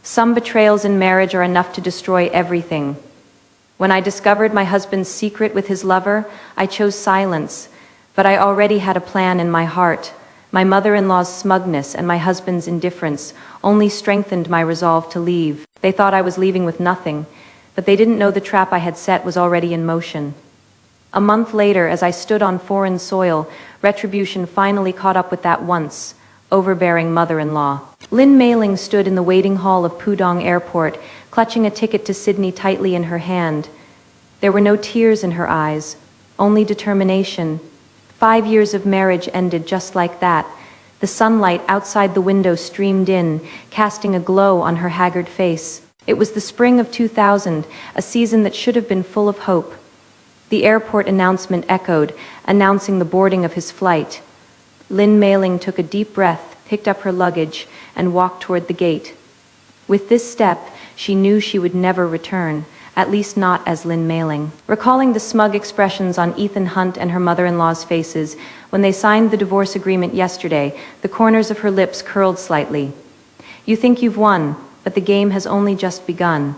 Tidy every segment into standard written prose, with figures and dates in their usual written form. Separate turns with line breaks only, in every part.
Some betrayals in marriage are enough to destroy everything. When I discovered my husband's secret with his lover, I chose silence, but I already had a plan in my heart. My mother-in-law's smugness and my husband's indifference only strengthened my resolve to leave. They thought I was leaving with nothing, but they didn't know the trap I had set was already in motion. A month later, as I stood on foreign soil, retribution finally caught up with that once overbearing mother-in-law. Lin Mei-ling stood in the waiting hall of Pudong Airport, clutching a ticket to Sydney tightly in her hand. There were no tears in her eyes, only determination. 5 years of marriage ended just like that. The sunlight outside the window streamed in, casting a glow on her haggard face. It was the spring of 2000, a season that should have been full of hope. The airport announcement echoed, announcing the boarding of his flight. Lin Mei-ling took a deep breath, picked up her luggage, and walked toward the gate. With this step, she knew she would never return, at least not as Lin Mei-ling. Recalling the smug expressions on Ethan Hunt and her mother-in-law's faces when they signed the divorce agreement yesterday, the corners of her lips curled slightly. "You think you've won, but the game has only just begun,"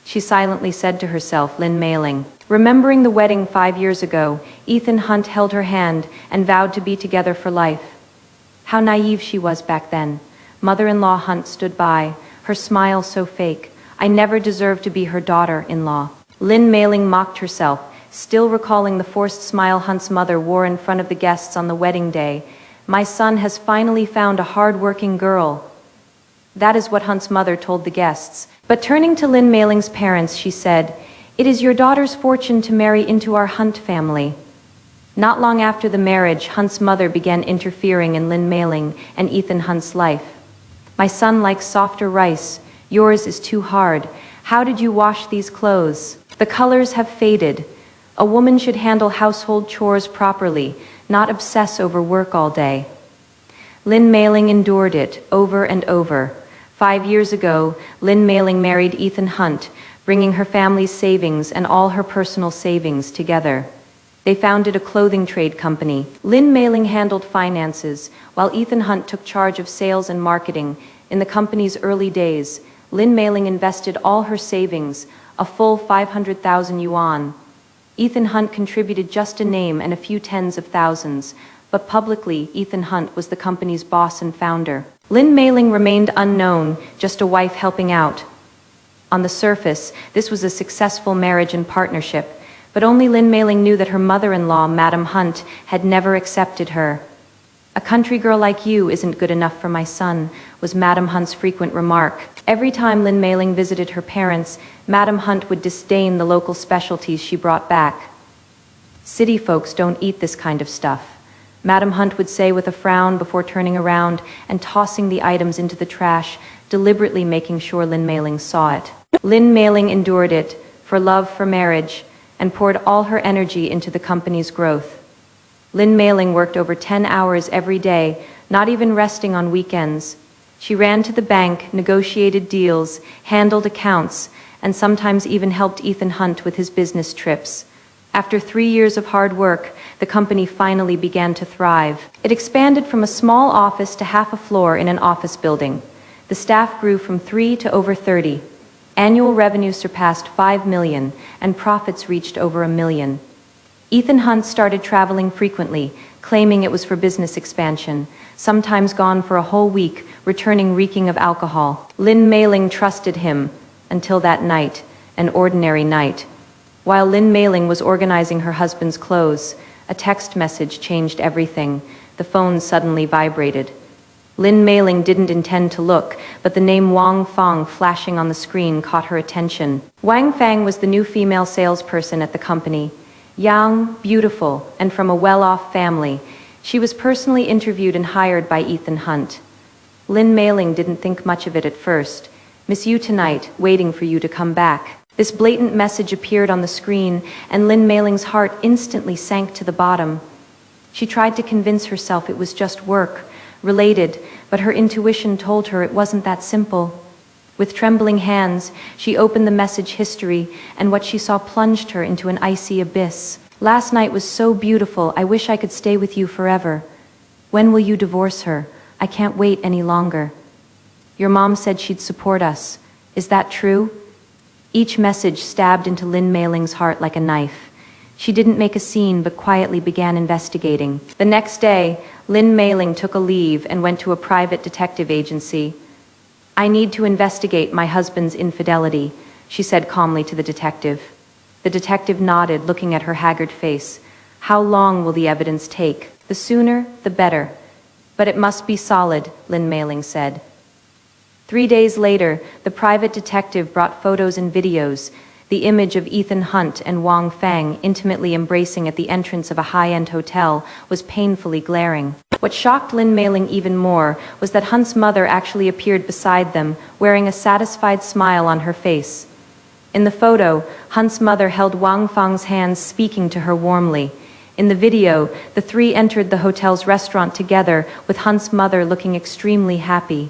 she silently said to herself, Lin Mei-ling. Remembering the wedding 5 years ago, Ethan Hunt held her hand and vowed to be together for life. How naive she was back then. Mother-in-law Hunt stood by, her smile so fake. I never deserved to be her daughter-in-law. Lin Mei-ling mocked herself, still recalling the forced smile Hunt's mother wore in front of the guests on the wedding day. "My son has finally found a hard-working girl." That is what Hunt's mother told the guests. But turning to Lin Mei-ling's parents, she said, "It is your daughter's fortune to marry into our Hunt family." Not long after the marriage, Hunt's mother began interfering in Lin Mei-ling and Ethan Hunt's life. "My son likes softer rice. Yours is too hard. How did you wash these clothes? The colors have faded. A woman should handle household chores properly, not obsess over work all day." Lin Mei-ling endured it over and over. 5 years ago, Lin Mei-ling married Ethan Hunt, bringing her family's savings and all her personal savings together. They founded a clothing trade company. Lin Mei-ling handled finances, while Ethan Hunt took charge of sales and marketing. In the company's early days, Lin Mei-ling invested all her savings, a full 500,000 yuan. Ethan Hunt contributed just a name and a few tens of thousands, but publicly, Ethan Hunt was the company's boss and founder. Lin Mei-ling remained unknown, just a wife helping out. On the surface, this was a successful marriage and partnership, but only Lin Mei-ling knew that her mother-in-law, Madame Hunt, had never accepted her. "A country girl like you isn't good enough for my son," was Madame Hunt's frequent remark. Every time Lin Mei-ling visited her parents, Madame Hunt would disdain the local specialties she brought back. "City folks don't eat this kind of stuff," Madame Hunt would say with a frown before turning around and tossing the items into the trash, deliberately making sure Lin Mei-ling saw it. Lin Mei-ling endured it, for love, for marriage, and poured all her energy into the company's growth. Lin Mei-ling worked over 10 hours every day, not even resting on weekends. She ran to the bank, negotiated deals, handled accounts, and sometimes even helped Ethan Hunt with his business trips. After 3 years of hard work, the company finally began to thrive. It expanded from a small office to half a floor in an office building. The staff grew from 3 to over 30. Annual revenue surpassed 5 million, and profits reached over 1 million. Ethan Hunt started traveling frequently, claiming it was for business expansion, sometimes gone for a whole week, returning reeking of alcohol. Lin Mei-ling trusted him, until that night, an ordinary night. While Lin Mei-ling was organizing her husband's clothes, a text message changed everything. The phone suddenly vibrated. Lin Mei-ling didn't intend to look, but the name Wang Fang flashing on the screen caught her attention. Wang Fang was the new female salesperson at the company. Young, beautiful, and from a well-off family, she was personally interviewed and hired by Ethan Hunt. Lin Mei-ling didn't think much of it at first. "Miss you tonight, waiting for you to come back." This blatant message appeared on the screen, and Lin Mei-ling's heart instantly sank to the bottom. She tried to convince herself it was just work, related, but her intuition told her it wasn't that simple. With trembling hands, she opened the message history, and what she saw plunged her into an icy abyss. "Last night was so beautiful, I wish I could stay with you forever. When will you divorce her? I can't wait any longer. Your mom said she'd support us. Is that true? Each message stabbed into Lin Meiling's heart like a knife. She didn't make a scene, but quietly began investigating. The next day, Lin Meiling took a leave and went to a private detective agency. "I need to investigate my husband's infidelity," she said calmly to the detective. The detective nodded, looking at her haggard face. "How long will the evidence take?" "The sooner, the better. But it must be solid," Lin Meiling said. 3 days later, the private detective brought photos and videos. The image of Ethan Hunt and Wang Fang intimately embracing at the entrance of a high-end hotel was painfully glaring. What shocked Lin Meiling even more was that Hunt's mother actually appeared beside them, wearing a satisfied smile on her face. In the photo, Hunt's mother held Wang Fang's hands, speaking to her warmly. In the video, the three entered the hotel's restaurant together, with Hunt's mother looking extremely happy.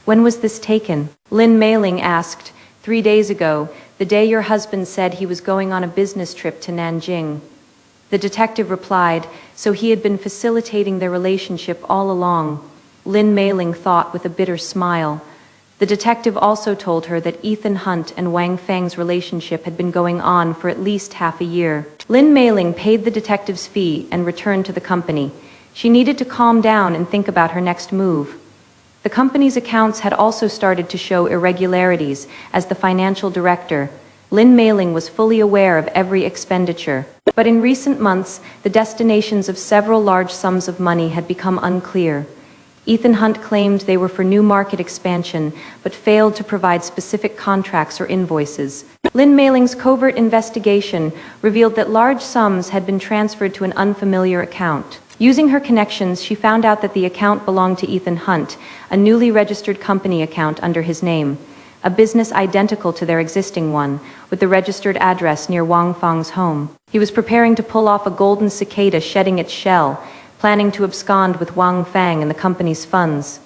"When was this taken?" Lin Meiling asked. 3 days ago, the day your husband said he was going on a business trip to Nanjing." The detective replied, "So he had been facilitating their relationship all along." Lin Meiling thought with a bitter smile. The detective also told her that Ethan Hunt and Wang Fang's relationship had been going on for at least half a year. Lin Meiling paid the detective's fee and returned to the company. She needed to calm down and think about her next move. The company's accounts had also started to show irregularities. As the financial director, Lin Meiling was fully aware of every expenditure. But in recent months, the destinations of several large sums of money had become unclear. Ethan Hunt claimed they were for new market expansion, but failed to provide specific contracts or invoices. Lin Meiling's covert investigation revealed that large sums had been transferred to an unfamiliar account. Using her connections, she found out that the account belonged to Ethan Hunt, a newly registered company account under his name, a business identical to their existing one, with the registered address near Wang Fang's home. He was preparing to pull off a golden cicada shedding its shell, planning to abscond with Wang Fang and the company's funds.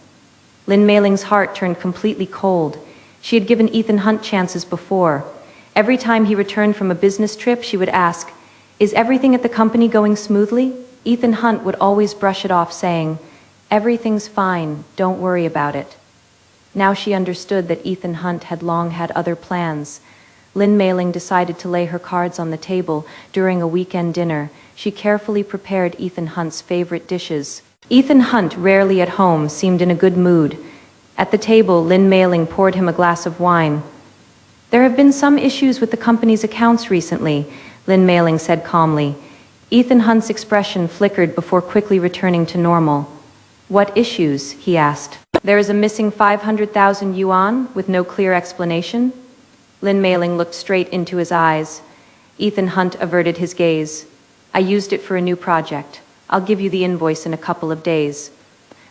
Lin Meiling's heart turned completely cold. She had given Ethan Hunt chances before. Every time he returned from a business trip, she would ask, "Is everything at the company going smoothly?" Ethan Hunt would always brush it off, saying, "Everything's fine, don't worry about it." Now she understood that Ethan Hunt had long had other plans. Lin Meiling decided to lay her cards on the table. During a weekend dinner, she carefully prepared Ethan Hunt's favorite dishes. Ethan Hunt, rarely at home, seemed in a good mood. At the table, Lin Meiling poured him a glass of wine. "There have been some issues with the company's accounts recently," Lin Meiling said calmly. Ethan Hunt's expression flickered before quickly returning to normal. "What issues?" he asked. "There is a missing 500,000 yuan with no clear explanation." Lin Meiling looked straight into his eyes. Ethan Hunt averted his gaze. "I used it for a new project. I'll give you the invoice in a couple of days."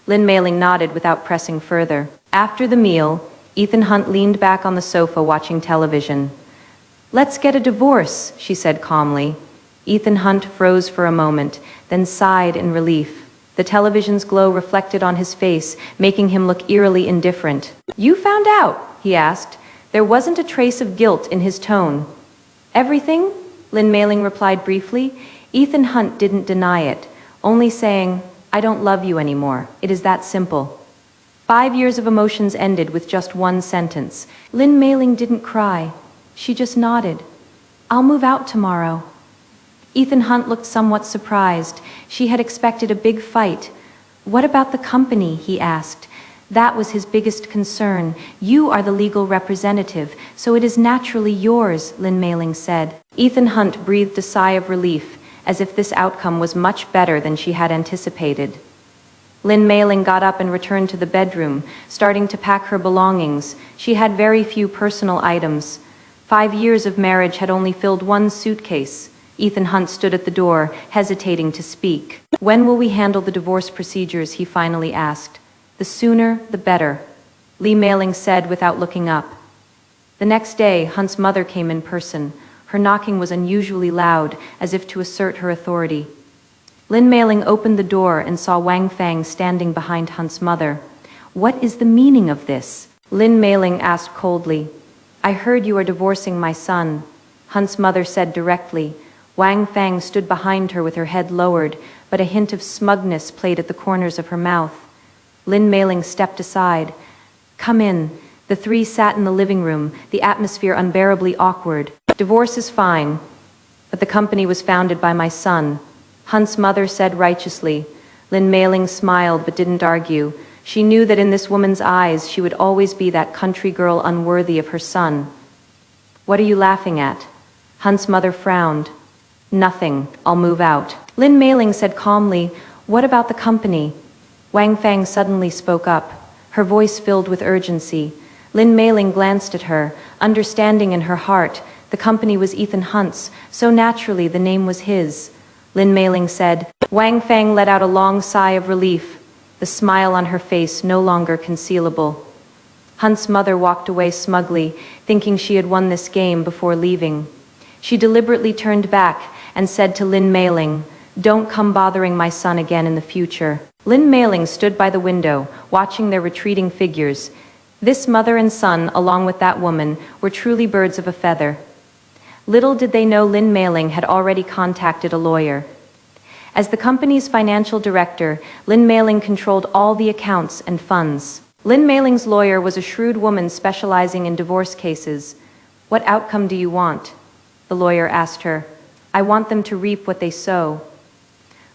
Lin Meiling nodded without pressing further. After the meal, Ethan Hunt leaned back on the sofa watching television. "Let's get a divorce," she said calmly. Ethan Hunt froze for a moment, then sighed in relief. The television's glow reflected on his face, making him look eerily indifferent. "You found out?" he asked. There wasn't a trace of guilt in his tone. "Everything?" Lin Meiling replied briefly. Ethan Hunt didn't deny it, only saying, "I don't love you anymore. It is that simple." 5 years of emotions ended with just one sentence. Lin Meiling didn't cry. She just nodded. "I'll move out tomorrow." Ethan Hunt looked somewhat surprised. She had expected a big fight. "What about the company?" he asked. That was his biggest concern. "You are the legal representative, so it is naturally yours," Lin Meiling said. Ethan Hunt breathed a sigh of relief, as if this outcome was much better than she had anticipated. Lin Meiling got up and returned to the bedroom, starting to pack her belongings. She had very few personal items. 5 years of marriage had only filled one suitcase. Ethan Hunt stood at the door, hesitating to speak. "When will we handle the divorce procedures?" he finally asked. "The sooner, the better," Lin Meiling said without looking up. The next day, Hunt's mother came in person. Her knocking was unusually loud, as if to assert her authority. Lin Meiling opened the door and saw Wang Fang standing behind Hunt's mother. "What is the meaning of this?" Lin Meiling asked coldly. "I heard you are divorcing my son," Hunt's mother said directly. Wang Fang stood behind her with her head lowered, but a hint of smugness played at the corners of her mouth. Lin Meiling stepped aside. "Come in." The three sat in the living room, the atmosphere unbearably awkward. Divorce is fine, but the company was founded by my son, Hunt's mother said righteously. Lynn Mailing smiled but didn't argue. She knew that in this woman's eyes she would always be that country girl unworthy of her son. What are you laughing at? Hunt's mother frowned. Nothing, I'll move out. Lynn Mailing said calmly, what about the company? Wang Fang suddenly spoke up, her voice filled with urgency. Lynn Mailing glanced at her, understanding in her heart. The company was Ethan Hunt's, so naturally the name was his. Lynn Mailing said. Wang Fang let out a long sigh of relief, the smile on her face no longer concealable. Hunt's mother walked away smugly, thinking she had won this game before leaving. She deliberately turned back and said to Lynn Mailing, don't come bothering my son again in the future. Lynn Mailing stood by the window, watching their retreating figures. This mother and son, along with that woman, were truly birds of a feather. Little did they know Lynn Mailing had already contacted a lawyer. As the company's financial director, Lynn Mailing controlled all the accounts and funds. Lynn Mailing's lawyer was a shrewd woman specializing in divorce cases. What outcome do you want? The lawyer asked her. I want them to reap what they sow.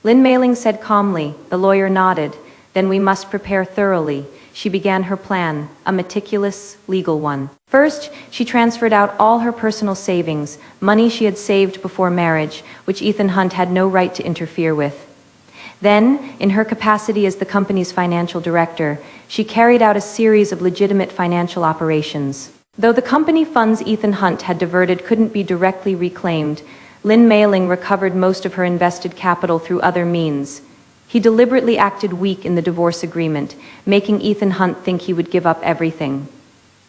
Lynn Mailing said calmly. The lawyer nodded. Then we must prepare thoroughly. She began her plan, a meticulous, legal one. First, she transferred out all her personal savings, money she had saved before marriage, which Ethan Hunt had no right to interfere with. Then, in her capacity as the company's financial director, she carried out a series of legitimate financial operations. Though the company funds Ethan Hunt had diverted couldn't be directly reclaimed, Lynn Mailing recovered most of her invested capital through other means. He deliberately acted weak in the divorce agreement, making Ethan Hunt think he would give up everything.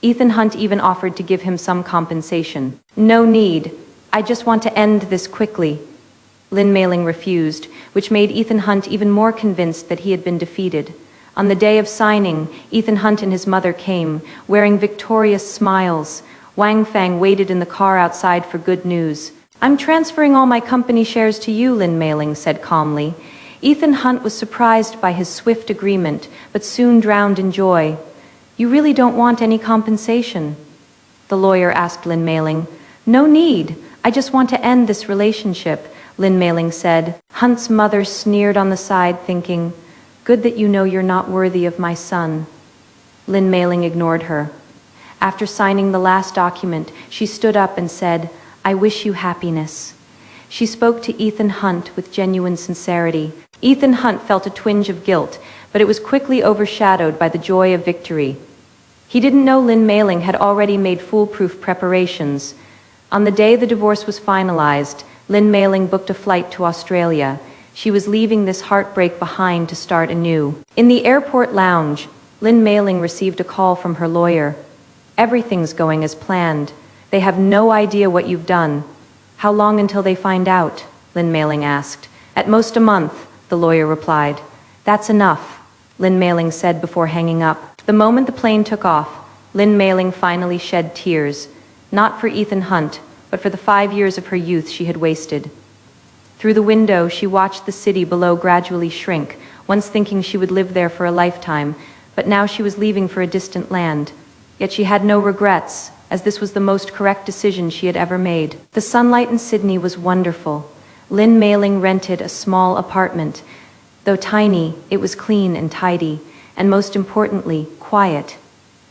Ethan Hunt even offered to give him some compensation. No need. I just want to end this quickly. Lynn Mailing refused, which made Ethan Hunt even more convinced that he had been defeated. On the day of signing, Ethan Hunt and his mother came, wearing victorious smiles. Wang Fang waited in the car outside for good news. I'm transferring all my company shares to you, Lynn Mailing said calmly. Ethan Hunt was surprised by his swift agreement, but soon drowned in joy. You really don't want any compensation? The lawyer asked Lynn Mailing. No need. I just want to end this relationship, Lynn Mailing said. Hunt's mother sneered on the side, thinking, good that you know you're not worthy of my son. Lynn Mailing ignored her. After signing the last document, she stood up and said, I wish you happiness. She spoke to Ethan Hunt with genuine sincerity. Ethan Hunt felt a twinge of guilt, but it was quickly overshadowed by the joy of victory. He didn't know Lynn Mailing had already made foolproof preparations. On the day the divorce was finalized, Lynn Mailing booked a flight to Australia. She was leaving this heartbreak behind to start anew. In the airport lounge, Lynn Mailing received a call from her lawyer. Everything's going as planned. They have no idea what you've done. How long until they find out? Lynn Mailing asked. At most a month, the lawyer replied. That's enough, Lynn Mailing said before hanging up. The moment the plane took off, Lynn Mailing finally shed tears, not for Ethan Hunt, but for the 5 years of her youth she had wasted. Through the window, she watched the city below gradually shrink, once thinking she would live there for a lifetime, but now she was leaving for a distant land. Yet she had no regrets, as this was the most correct decision she had ever made. The sunlight in Sydney was wonderful. Lynn Mailing rented a small apartment. Though tiny, it was clean and tidy, and most importantly, quiet.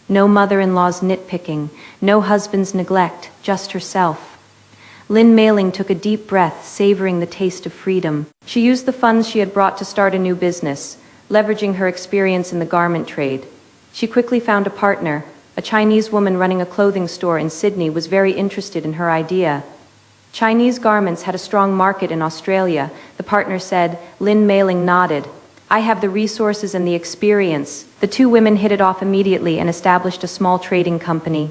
No mother-in-law's nitpicking, no husband's neglect, just herself. Lynn Mailing took a deep breath, savoring the taste of freedom. She used the funds she had brought to start a new business, leveraging her experience in the garment trade. She quickly found a partner. A Chinese woman running a clothing store in Sydney was very interested in her idea. Chinese garments had a strong market in Australia, the partner said. Lynn Mailing nodded. I have the resources and the experience. The two women hit it off immediately and established a small trading company.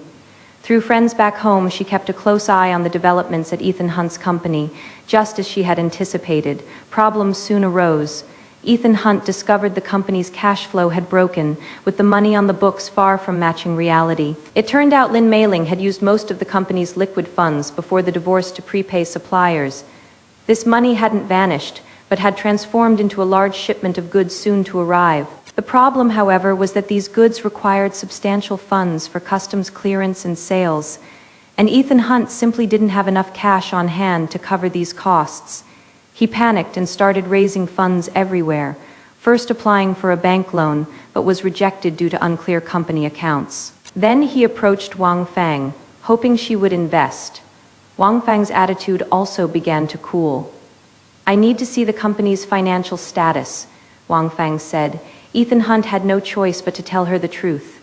Through friends back home, she kept a close eye on the developments at Ethan Hunt's company. Just as she had anticipated, problems soon arose. Ethan Hunt discovered the company's cash flow had broken, with the money on the books far from matching reality. It turned out Lynn Mailing had used most of the company's liquid funds before the divorce to prepay suppliers. This money hadn't vanished, but had transformed into a large shipment of goods soon to arrive. The The problem, however, was that these goods required substantial funds for customs clearance and sales, and Ethan Hunt simply didn't have enough cash on hand to cover these costs. He panicked and started raising funds everywhere, first applying for a bank loan, but was rejected due to unclear company accounts. Then he approached Wang Fang, hoping she would invest. Wang Fang's attitude also began to cool. "I need to see the company's financial status," Wang Fang said. Ethan Hunt had no choice but to tell her the truth.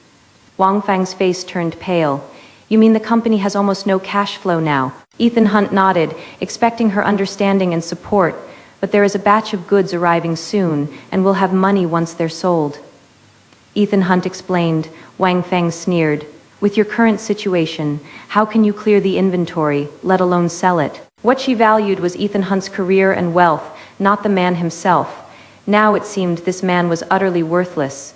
Wang Fang's face turned pale. "You mean the company has almost no cash flow now?" Ethan Hunt nodded, expecting her understanding and support, "But there is a batch of goods arriving soon, and we'll have money once they're sold." Ethan Hunt explained. Wang Fang sneered. "With your current situation, how can you clear the inventory, let alone sell it?" What she valued was Ethan Hunt's career and wealth, not the man himself. Now it seemed this man was utterly worthless.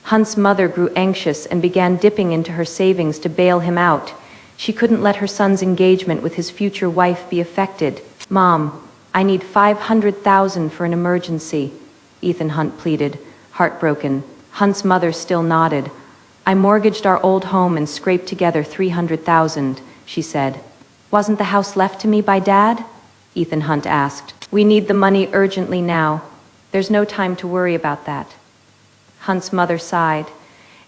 Hunt's mother grew anxious and began dipping into her savings to bail him out. She couldn't let her son's engagement with his future wife be affected. "Mom, I need 500,000 for an emergency," Ethan Hunt pleaded, heartbroken. Hunt's mother still nodded. "I mortgaged our old home and scraped together 300,000, she said. "Wasn't the house left to me by Dad?" Ethan Hunt asked. "We need the money urgently now. There's no time to worry about that." Hunt's mother sighed.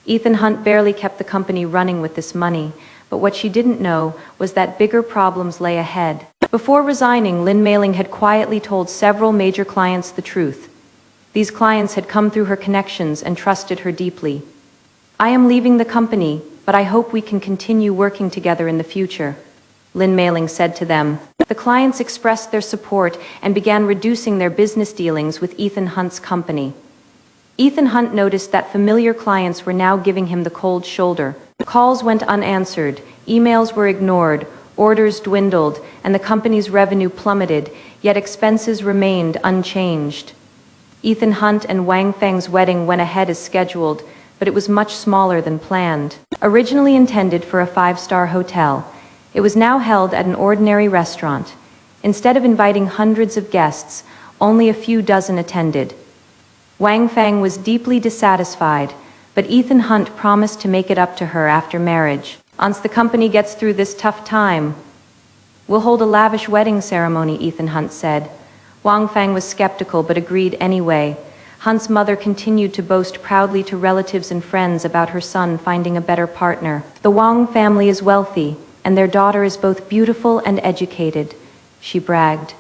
Ethan Hunt barely kept the company running with this money, but what she didn't know was that bigger problems lay ahead. Before resigning, Lynn Mailing had quietly told several major clients the truth. These clients had come through her connections and trusted her deeply. "I am leaving the company, but I hope we can continue working together in the future," Lynn Mailing said to them. The clients expressed their support and began reducing their business dealings with Ethan Hunt's company. Ethan Hunt noticed that familiar clients were now giving him the cold shoulder. Calls went unanswered, emails were ignored, orders dwindled, and the company's revenue plummeted, yet expenses remained unchanged. Ethan Hunt and Wang Feng's wedding went ahead as scheduled, but it was much smaller than planned. Originally intended for a 5-star hotel, it was now held at an ordinary restaurant. Instead of inviting hundreds of guests, only a few dozen attended. Wang Feng was deeply dissatisfied, but Ethan Hunt promised to make it up to her after marriage. "Once the company gets through this tough time, we'll hold a lavish wedding ceremony," Ethan Hunt said. Wang Feng was skeptical but agreed anyway. Hunt's mother continued to boast proudly to relatives and friends about her son finding a better partner. "The Wang family is wealthy, and their daughter is both beautiful and educated," she bragged.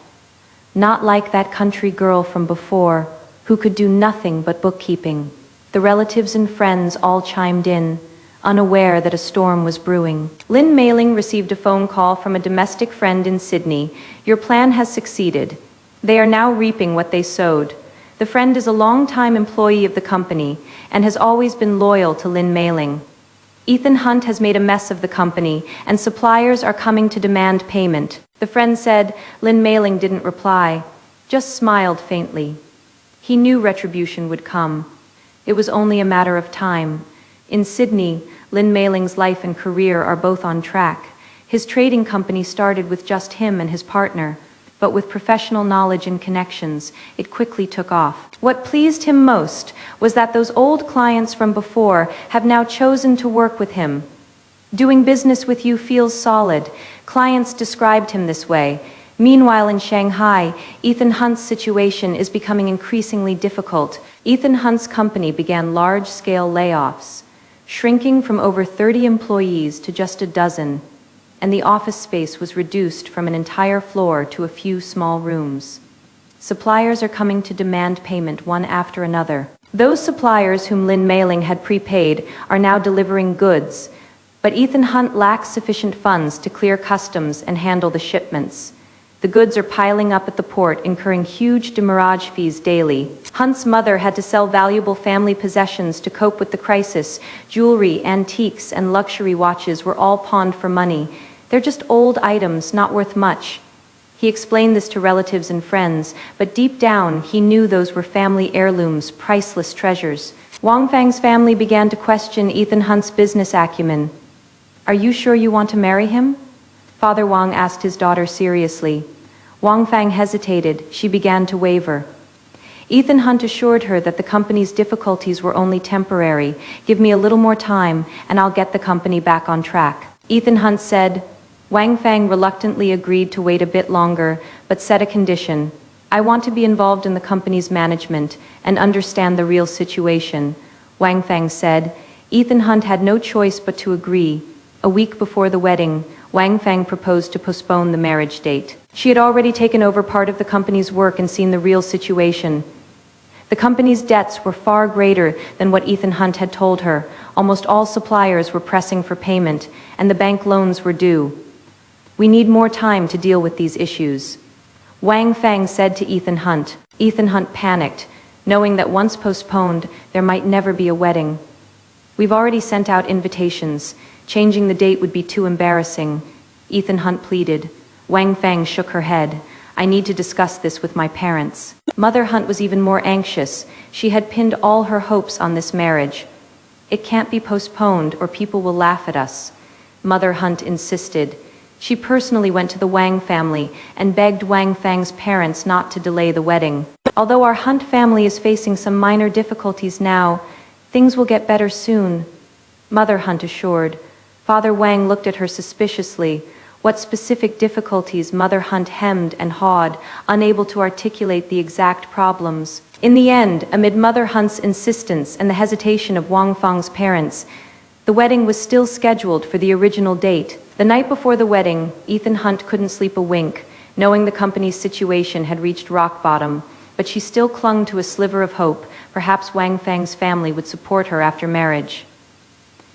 "Not like that country girl from before, who could do nothing but bookkeeping." The relatives and friends all chimed in, unaware that a storm was brewing. Lynn Mailing received a phone call from a domestic friend in Sydney. "Your plan has succeeded. They are now reaping what they sowed." The friend is a long-time employee of the company and has always been loyal to Lynn Mailing. "Ethan Hunt has made a mess of the company, and suppliers are coming to demand payment." The friend said. Lynn Mailing didn't reply, just smiled faintly. He knew retribution would come. It was only a matter of time. In Sydney, Lynn Mailing's life and career are both on track. His trading company started with just him and his partner, but with professional knowledge and connections, it quickly took off. What pleased him most was that those old clients from before have now chosen to work with him. "Doing business with you feels solid," clients described him this way. Meanwhile, in Shanghai, Ethan Hunt's situation is becoming increasingly difficult. Ethan Hunt's company began large-scale layoffs, shrinking from over 30 employees to just a dozen, and the office space was reduced from an entire floor to a few small rooms. Suppliers are coming to demand payment one after another. Those suppliers whom Lynn Mailing had prepaid are now delivering goods, but Ethan Hunt lacks sufficient funds to clear customs and handle the shipments. The goods are piling up at the port, incurring huge demurrage fees daily. Hunt's mother had to sell valuable family possessions to cope with the crisis. Jewelry, antiques, and luxury watches were all pawned for money. They're just old items, not worth much. He explained this to relatives and friends, but deep down, he knew those were family heirlooms, priceless treasures. Wang Fang's family began to question Ethan Hunt's business acumen. "Are you sure you want to marry him?" Father Wang asked his daughter seriously. Wang Fang hesitated. She began to waver. Ethan Hunt assured her that the company's difficulties were only temporary. Give me a little more time, and I'll get the company back on track. Ethan Hunt said. Wang Fang reluctantly agreed to wait a bit longer, but set a condition. I want to be involved in the company's management and understand the real situation, Wang Fang said. Ethan Hunt had no choice but to agree. A week before the wedding, Wang Fang proposed to postpone the marriage date. She had already taken over part of the company's work and seen the real situation. The company's debts were far greater than what Ethan Hunt had told her. Almost all suppliers were pressing for payment, and the bank loans were due. We need more time to deal with these issues, Wang Fang said to Ethan Hunt. Ethan Hunt panicked, knowing that once postponed, there might never be a wedding. We've already sent out invitations. Changing the date would be too embarrassing, Ethan Hunt pleaded. Wang Fang shook her head. I need to discuss this with my parents. Mother Hunt was even more anxious. She had pinned all her hopes on this marriage. It can't be postponed or people will laugh at us, Mother Hunt insisted. She personally went to the Wang family and begged Wang Fang's parents not to delay the wedding. Although our Hunt family is facing some minor difficulties now, things will get better soon, Mother Hunt assured. Father Wang looked at her suspiciously. What specific difficulties? Mother Hunt hemmed and hawed, unable to articulate the exact problems. In the end, amid Mother Hunt's insistence and the hesitation of Wang Fang's parents, the wedding was still scheduled for the original date. The night before the wedding, Ethan Hunt couldn't sleep a wink, knowing the company's situation had reached rock bottom, but she still clung to a sliver of hope. Perhaps Wang Fang's family would support her after marriage.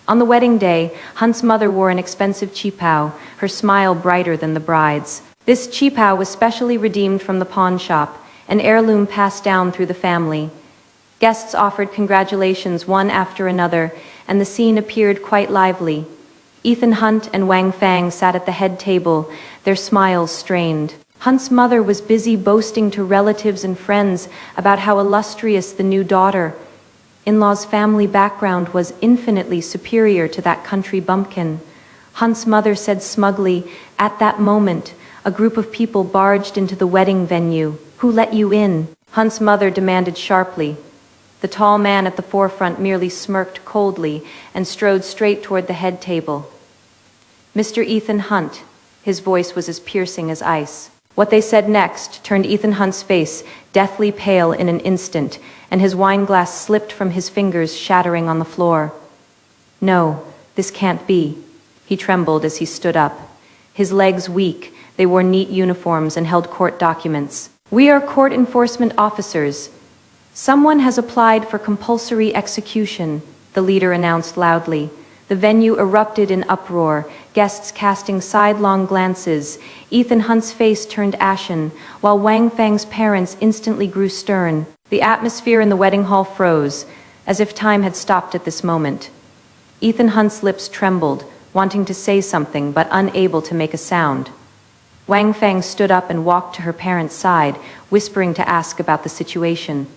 On the wedding day, Hunt's mother wore an expensive qipao, her smile brighter than the bride's. This qipao was specially redeemed from the pawn shop, an heirloom passed down through the family. Guests offered congratulations one after another, and the scene appeared quite lively. Ethan Hunt and Wang Fang sat at the head table, their smiles strained. Hunt's mother was busy boasting to relatives and friends about how illustrious the new daughter-in-law's family background was, infinitely superior to that country bumpkin. Hunt's mother said smugly. At that moment, a group of people barged into the wedding venue. Who let you in? Hunt's mother demanded sharply. The tall man at the forefront merely smirked coldly and strode straight toward the head table. Mr. Ethan Hunt. His voice was as piercing as ice. What they said next turned Ethan Hunt's face deathly pale in an instant, and his wine glass slipped from his fingers, shattering on the floor. No, this can't be. He trembled as he stood up. His legs weak, they wore neat uniforms and held court documents. We are court enforcement officers. Someone has applied for compulsory execution, the leader announced loudly. The venue erupted in uproar, guests casting sidelong glances. Ethan Hunt's face turned ashen, while Wang Fang's parents instantly grew stern. The atmosphere in the wedding hall froze, as if time had stopped at this moment. Ethan Hunt's lips trembled, wanting to say something but unable to make a sound. Wang Fang stood up and walked to her parents' side, whispering to ask about the situation.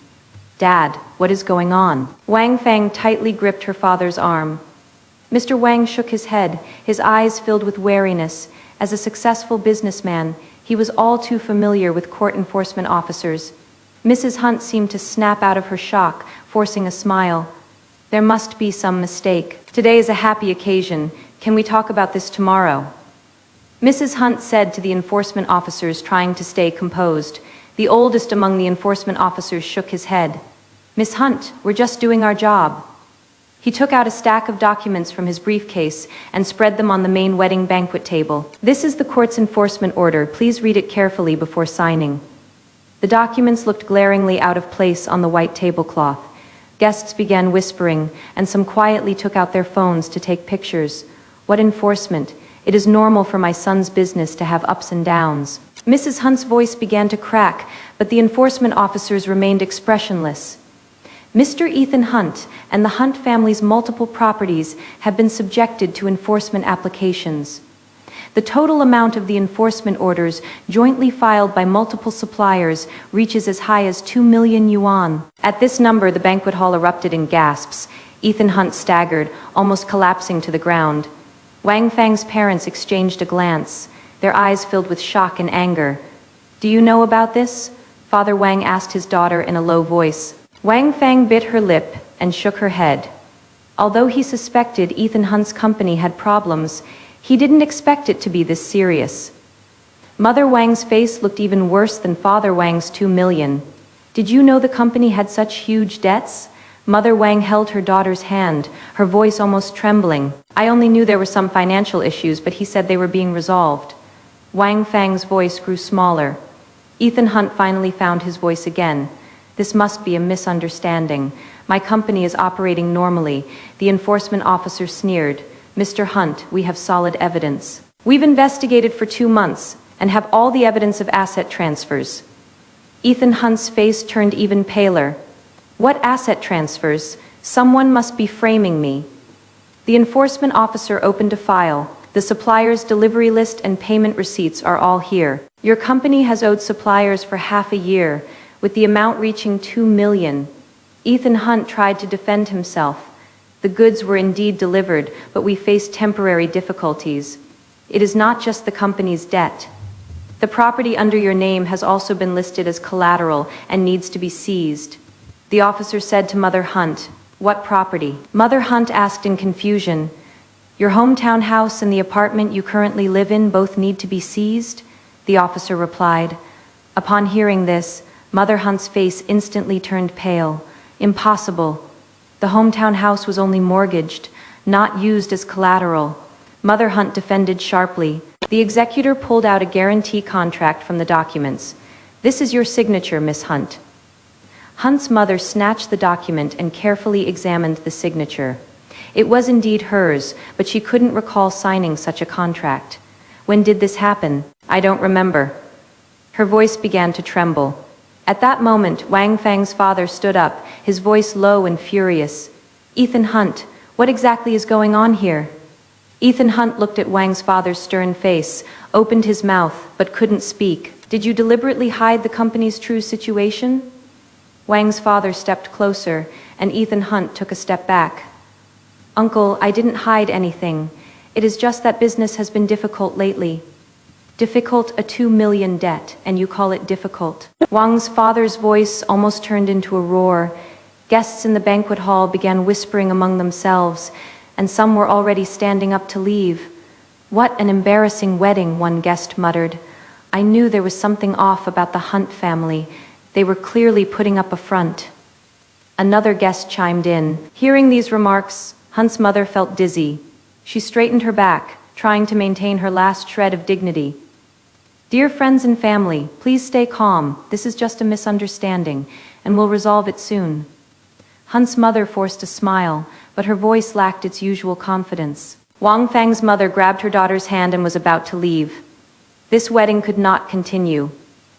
Dad, what is going on? Wang Fang tightly gripped her father's arm. Mr. Wang shook his head, his eyes filled with wariness. As a successful businessman, he was all too familiar with court enforcement officers. Mrs. Hunt seemed to snap out of her shock, forcing a smile. There must be some mistake. Today is a happy occasion. Can we talk about this tomorrow? Mrs. Hunt said to the enforcement officers, trying to stay composed. The oldest among the enforcement officers shook his head. Miss Hunt, we're just doing our job. He took out a stack of documents from his briefcase and spread them on the main wedding banquet table. This is the court's enforcement order. Please read it carefully before signing. The documents looked glaringly out of place on the white tablecloth. Guests began whispering, and some quietly took out their phones to take pictures. What enforcement? It is normal for my son's business to have ups and downs. Mrs. Hunt's voice began to crack, but the enforcement officers remained expressionless. Mr. Ethan Hunt and the Hunt family's multiple properties have been subjected to enforcement applications. The total amount of the enforcement orders jointly filed by multiple suppliers reaches as high as 2 million yuan. At this number, the banquet hall erupted in gasps. Ethan Hunt staggered, almost collapsing to the ground. Wang Fang's parents exchanged a glance, their eyes filled with shock and anger. Do you know about this? Father Wang asked his daughter in a low voice. Wang Fang bit her lip and shook her head. Although he suspected Ethan Hunt's company had problems, he didn't expect it to be this serious. Mother Wang's face looked even worse than Father Wang's 2 million. Did you know the company had such huge debts? Mother Wang held her daughter's hand, her voice almost trembling. I only knew there were some financial issues, but he said they were being resolved. Wang Fang's voice grew smaller. Ethan Hunt finally found his voice again. This must be a misunderstanding. My company is operating normally. The enforcement officer sneered. Mr. Hunt, we have solid evidence. We've investigated for 2 months and have all the evidence of asset transfers. Ethan Hunt's face turned even paler. What asset transfers? Someone must be framing me. The enforcement officer opened a file. The supplier's delivery list and payment receipts are all here. Your company has owed suppliers for half a year, with the amount reaching 2 million. Ethan Hunt tried to defend himself. The goods were indeed delivered, but we faced temporary difficulties. It is not just the company's debt. The property under your name has also been listed as collateral and needs to be seized. The officer said to Mother Hunt, "What property?" Mother Hunt asked in confusion, "Your hometown house and the apartment you currently live in both need to be seized?" The officer replied. Upon hearing this, Mother Hunt's face instantly turned pale. Impossible. The hometown house was only mortgaged, not used as collateral. Mother Hunt defended sharply. The executor pulled out a guarantee contract from the documents. "This is your signature, Miss Hunt." Hunt's mother snatched the document and carefully examined the signature. It was indeed hers, but she couldn't recall signing such a contract. "When did this happen?" "I don't remember." Her voice began to tremble. At that moment, Wang Fang's father stood up, his voice low and furious. "Ethan Hunt, what exactly is going on here?" Ethan Hunt looked at Wang's father's stern face, opened his mouth, but couldn't speak. "Did you deliberately hide the company's true situation?" Wang's father stepped closer, and Ethan Hunt took a step back. "Uncle, I didn't hide anything. It is just that business has been difficult lately." "Difficult? A 2 million debt, and you call it difficult?" Wang's father's voice almost turned into a roar. Guests in the banquet hall began whispering among themselves, and some were already standing up to leave. "What an embarrassing wedding," one guest muttered. "I knew there was something off about the Hunt family. They were clearly putting up a front." Another guest chimed in. Hearing these remarks, Hunt's mother felt dizzy. She straightened her back, trying to maintain her last shred of dignity. "Dear friends and family, please stay calm. This is just a misunderstanding, and we'll resolve it soon." Hunt's mother forced a smile, but her voice lacked its usual confidence. Wang Fang's mother grabbed her daughter's hand and was about to leave. This wedding could not continue.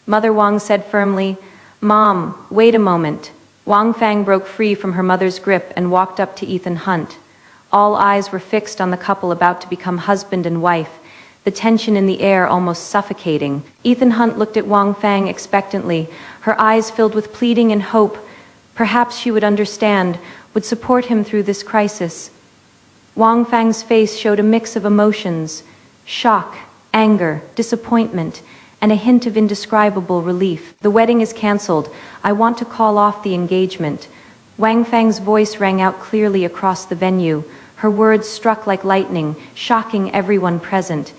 Mother Wang said firmly, "Mom, wait a moment." Wang Fang broke free from her mother's grip and walked up to Ethan Hunt. All eyes were fixed on the couple about to become husband and wife, the tension in the air almost suffocating. Ethan Hunt looked at Wang Fang expectantly, her eyes filled with pleading and hope. Perhaps she would understand, would support him through this crisis. Wang Fang's face showed a mix of emotions: shock, anger, disappointment, and a hint of indescribable relief. "The wedding is cancelled. I want to call off the engagement." Wang Fang's voice rang out clearly across the venue. Her words struck like lightning, shocking everyone present.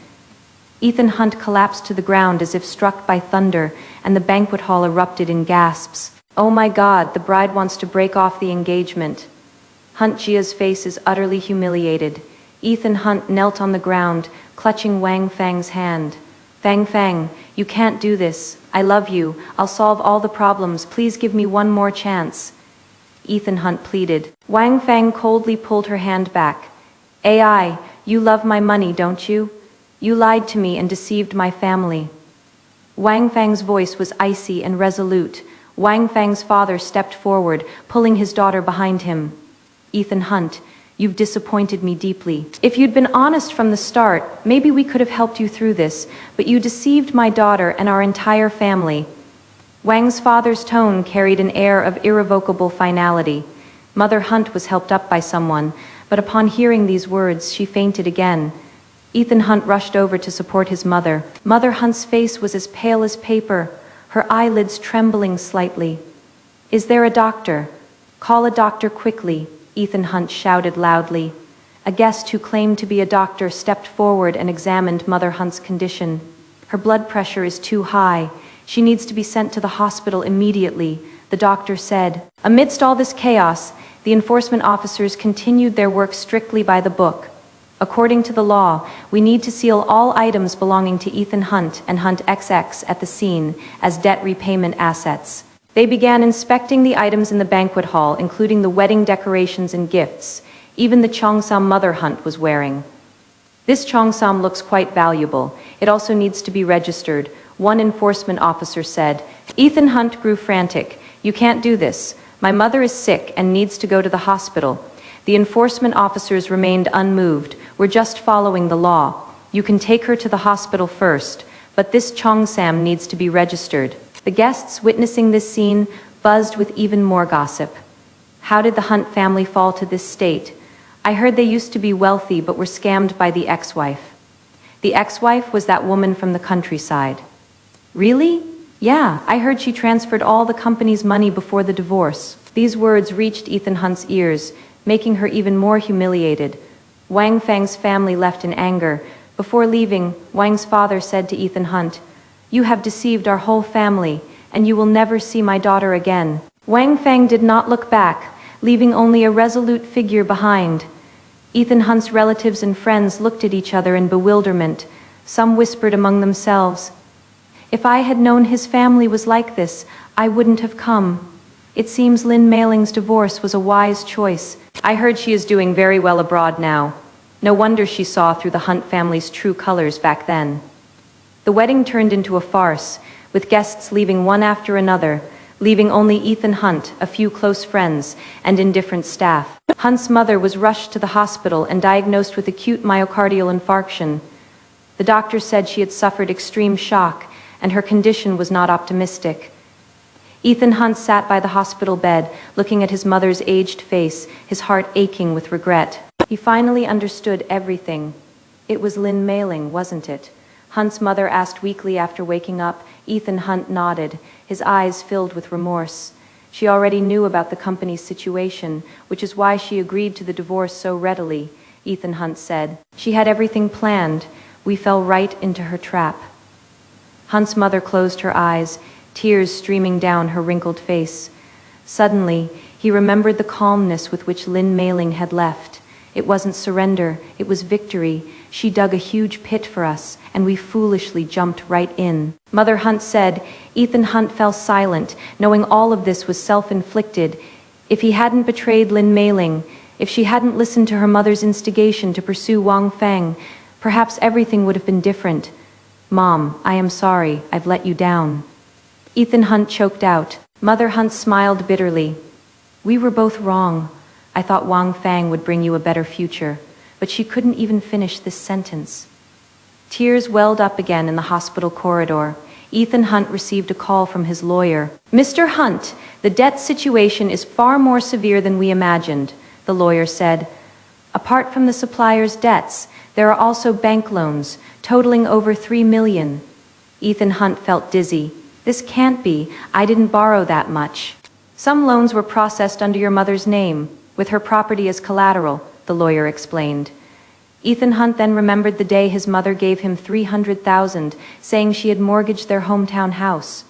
Ethan Hunt collapsed to the ground as if struck by thunder, and the banquet hall erupted in gasps. "Oh my God, the bride wants to break off the engagement." Hunt Jia's face is utterly humiliated. Ethan Hunt knelt on the ground, clutching Wang Fang's hand. "Fang Fang, you can't do this. I love you. I'll solve all the problems. Please give me one more chance." Ethan Hunt pleaded. Wang Fang coldly pulled her hand back. "AI, you love my money, don't you? You lied to me and deceived my family." Wang Fang's voice was icy and resolute. Wang Fang's father stepped forward, pulling his daughter behind him. "Ethan Hunt, you've disappointed me deeply. If you'd been honest from the start, maybe we could have helped you through this, but you deceived my daughter and our entire family." Wang's father's tone carried an air of irrevocable finality. Mother Hunt was helped up by someone, but upon hearing these words, she fainted again. Ethan Hunt rushed over to support his mother. Mother Hunt's face was as pale as paper. her eyelids trembling slightly. "Is there a doctor? Call a doctor quickly," Ethan Hunt shouted loudly. A guest who claimed to be a doctor stepped forward and examined Mother Hunt's condition. "Her blood pressure is too high. She needs to be sent to the hospital immediately," the doctor said. Amidst all this chaos, the enforcement officers continued their work strictly by the book. According to the law, we need to seal all items belonging to Ethan Hunt and Hunt XX at the scene as debt repayment assets. They began inspecting the items in the banquet hall, including the wedding decorations and gifts. Even the cheongsam Mother Hunt was wearing. "This cheongsam looks quite valuable. It also needs to be registered," one enforcement officer said. Ethan Hunt grew frantic. "You can't do this. My mother is sick and needs to go to the hospital." The enforcement officers remained unmoved. "We're just following the law. You can take her to the hospital first, but this cheongsam needs to be registered." The guests witnessing this scene buzzed with even more gossip. How did the Hunt family fall to this state? "I heard they used to be wealthy but were scammed by the ex-wife." The ex-wife was that woman from the countryside. "Really?" "Yeah, I heard she transferred all the company's money before the divorce." These words reached Ethan Hunt's ears, making her even more humiliated. Wang Feng's family left in anger. Before leaving, Wang's father said to Ethan Hunt, "You have deceived our whole family, and you will never see my daughter again." Wang Feng did not look back, leaving only a resolute figure behind. Ethan Hunt's relatives and friends looked at each other in bewilderment. Some whispered among themselves, "If I had known his family was like this, I wouldn't have come." It seems Lin Meiling's divorce was a wise choice. "I heard she is doing very well abroad now. No wonder she saw through the Hunt family's true colors back then." The wedding turned into a farce, with guests leaving one after another, leaving only Ethan Hunt, a few close friends, and indifferent staff. Hunt's mother was rushed to the hospital and diagnosed with acute myocardial infarction. The doctor said she had suffered extreme shock, and her condition was not optimistic. Ethan Hunt sat by the hospital bed, looking at his mother's aged face, his heart aching with regret. He finally understood everything. It was Lin Meiling, wasn't it? Hunt's mother asked weakly after waking up. Ethan Hunt nodded, his eyes filled with remorse. She already knew about the company's situation, which is why she agreed to the divorce so readily, Ethan Hunt said. She had everything planned. We fell right into her trap. Hunt's mother closed her eyes, tears streaming down her wrinkled face. Suddenly, he remembered the calmness with which Lin Meiling had left. It wasn't surrender, it was victory. She dug a huge pit for us, and we foolishly jumped right in. Mother Hunt said. Ethan Hunt fell silent, knowing all of this was self-inflicted. If he hadn't betrayed Lin Meiling, if she hadn't listened to her mother's instigation to pursue Wang Feng, perhaps everything would have been different. "Mom, I am sorry, I've let you down." Ethan Hunt choked out. Mother Hunt smiled bitterly. "We were both wrong. I thought Wang Feng would bring you a better future." But she couldn't even finish this sentence. Tears welled up again in the hospital corridor. Ethan Hunt received a call from his lawyer. "Mr. Hunt, the debt situation is far more severe than we imagined," the lawyer said. "Apart from the supplier's debts, there are also bank loans, totaling over $3 million. Ethan Hunt felt dizzy. "This can't be. I didn't borrow that much." "Some loans were processed under your mother's name, with her property as collateral," the lawyer explained. Ethan Hunt then remembered the day his mother gave him $300,000, saying she had mortgaged their hometown house.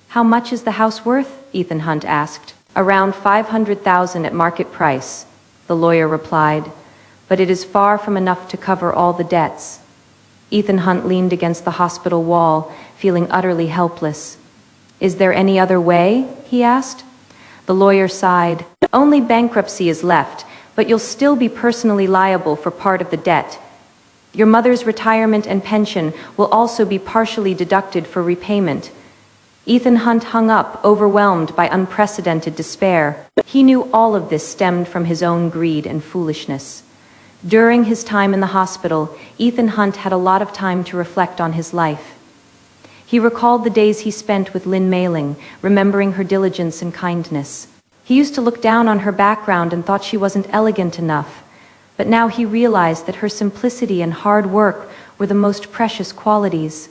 "How much is the house worth?" Ethan Hunt asked. "Around $500,000 at market price," the lawyer replied. "But it is far from enough to cover all the debts." Ethan Hunt leaned against the hospital wall, feeling utterly helpless. "Is there any other way?" he asked. The lawyer sighed. "Only bankruptcy is left, but you'll still be personally liable for part of the debt. Your mother's retirement and pension will also be partially deducted for repayment." Ethan Hunt hung up, overwhelmed by unprecedented despair. He knew all of this stemmed from his own greed and foolishness. During his time in the hospital, Ethan Hunt had a lot of time to reflect on his life. He recalled the days he spent with Lin Meiling, remembering her diligence and kindness. He used to look down on her background and thought she wasn't elegant enough, but now he realized that her simplicity and hard work were the most precious qualities.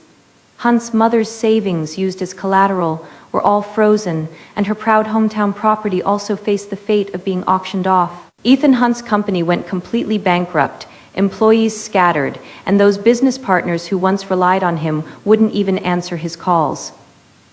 Hunt's mother's savings used as collateral were all frozen, and her proud hometown property also faced the fate of being auctioned off. Ethan Hunt's company went completely bankrupt, employees scattered, and those business partners who once relied on him wouldn't even answer his calls.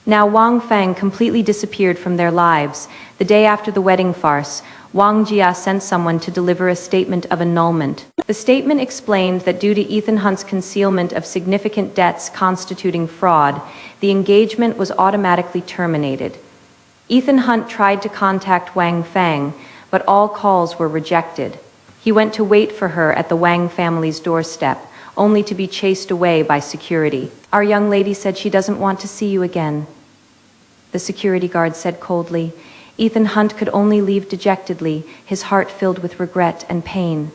Now Wang Fang completely disappeared from their lives. The day after the wedding farce, Wang Jia sent someone to deliver a statement of annulment. The statement explained that due to Ethan Hunt's concealment of significant debts constituting fraud, the engagement was automatically terminated. Ethan Hunt tried to contact Wang Fang, but all calls were rejected. He went to wait for her at the Wang family's doorstep, only to be chased away by security. "Our young lady said she doesn't want to see you again," the security guard said coldly. Ethan Hunt could only leave dejectedly, his heart filled with regret and pain.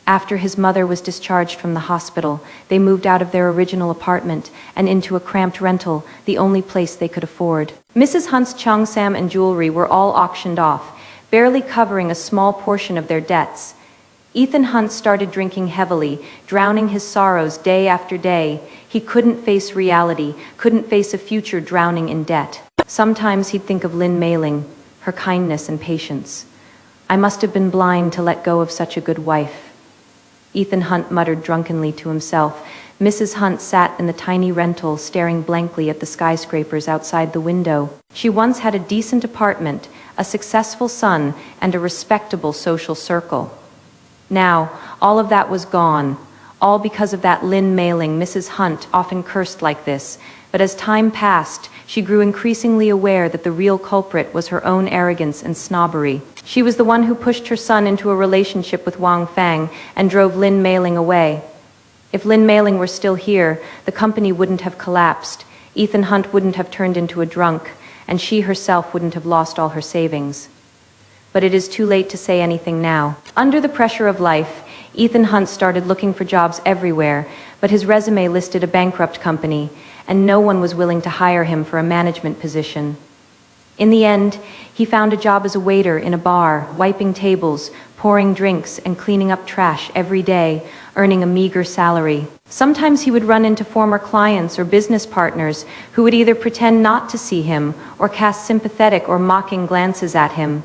After his mother was discharged from the hospital, they moved out of their original apartment and into a cramped rental, the only place they could afford. Mrs. Hunt's cheongsam and jewelry were all auctioned off, barely covering a small portion of their debts. Ethan Hunt started drinking heavily, drowning his sorrows day after day. He couldn't face reality, couldn't face a future drowning in debt. Sometimes he'd think of Lin Meiling, her kindness and patience. "I must have been blind to let go of such a good wife," Ethan Hunt muttered drunkenly to himself. Mrs. Hunt sat in the tiny rental, staring blankly at the skyscrapers outside the window. She once had a decent apartment, a successful son, and a respectable social circle. Now, all of that was gone, all because of that Lin Meiling. Mrs. Hunt often cursed like this, but as time passed, she grew increasingly aware that the real culprit was her own arrogance and snobbery. She was the one who pushed her son into a relationship with Wang Fang and drove Lin Meiling away. If Lin Meiling were still here, the company wouldn't have collapsed, Ethan Hunt wouldn't have turned into a drunk, and she herself wouldn't have lost all her savings. But it is too late to say anything now. Under the pressure of life, Ethan Hunt started looking for jobs everywhere, but his resume listed a bankrupt company, and no one was willing to hire him for a management position. In the end, he found a job as a waiter in a bar, wiping tables, pouring drinks, and cleaning up trash every day, earning a meager salary. Sometimes he would run into former clients or business partners who would either pretend not to see him or cast sympathetic or mocking glances at him.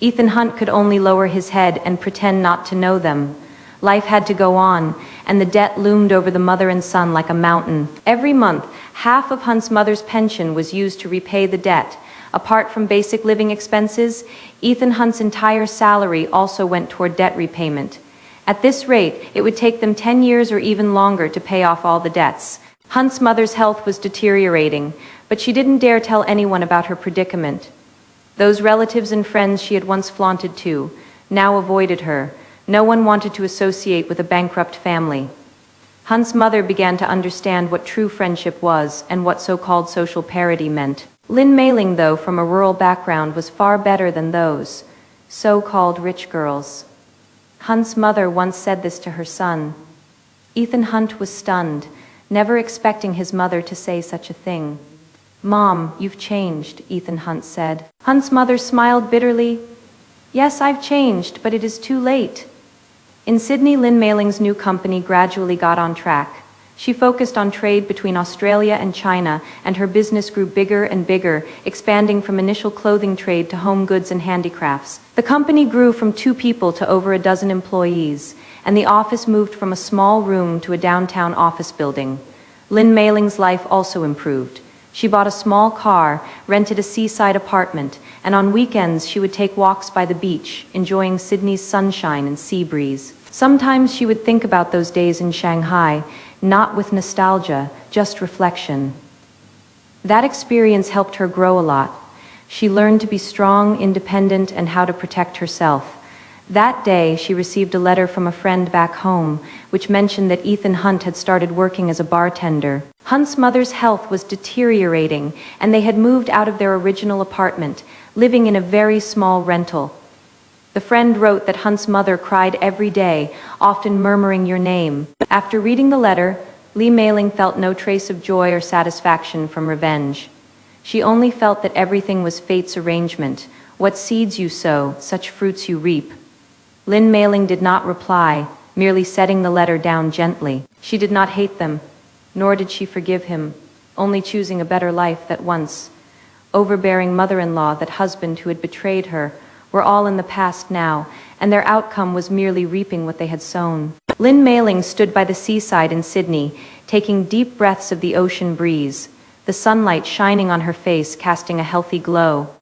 Ethan Hunt could only lower his head and pretend not to know them. Life had to go on, and the debt loomed over the mother and son like a mountain. Every month, half of Hunt's mother's pension was used to repay the debt. Apart from basic living expenses, Ethan Hunt's entire salary also went toward debt repayment. At this rate, it would take them 10 years or even longer to pay off all the debts. Hunt's mother's health was deteriorating, but she didn't dare tell anyone about her predicament. Those relatives and friends she had once flaunted to now avoided her. No one wanted to associate with a bankrupt family. Hunt's mother began to understand what true friendship was and what so-called social parity meant. Lin Meiling, though, from a rural background, was far better than those so-called rich girls. Hunt's mother once said this to her son. Ethan Hunt was stunned, never expecting his mother to say such a thing. "Mom, you've changed," Ethan Hunt said. Hunt's mother smiled bitterly. "Yes, I've changed, but it is too late." In Sydney, Lin Meiling's new company gradually got on track. She focused on trade between Australia and China, and her business grew bigger and bigger, expanding from initial clothing trade to home goods and handicrafts. The company grew from 2 people to over a dozen employees, and the office moved from a small room to a downtown office building. Lin Meiling's life also improved. She bought a small car, rented a seaside apartment, and on weekends she would take walks by the beach, enjoying Sydney's sunshine and sea breeze. Sometimes she would think about those days in Shanghai, not with nostalgia, just reflection. That experience helped her grow a lot. She learned to be strong, independent, and how to protect herself. That day, she received a letter from a friend back home, which mentioned that Ethan Hunt had started working as a bartender. Hunt's mother's health was deteriorating, and they had moved out of their original apartment, living in a very small rental. The friend wrote that Hunt's mother cried every day, often murmuring your name. After reading the letter, Lin Meiling felt no trace of joy or satisfaction from revenge. She only felt that everything was fate's arrangement. What seeds you sow, such fruits you reap. Lin Meiling did not reply, merely setting the letter down gently. She did not hate them, nor did she forgive him. only choosing a better life that once. Overbearing mother-in-law, that husband who had betrayed her, were all in the past now, and their outcome was merely reaping what they had sown. Lynn Mailing stood by the seaside in Sydney, taking deep breaths of the ocean breeze, the sunlight shining on her face, casting a healthy glow.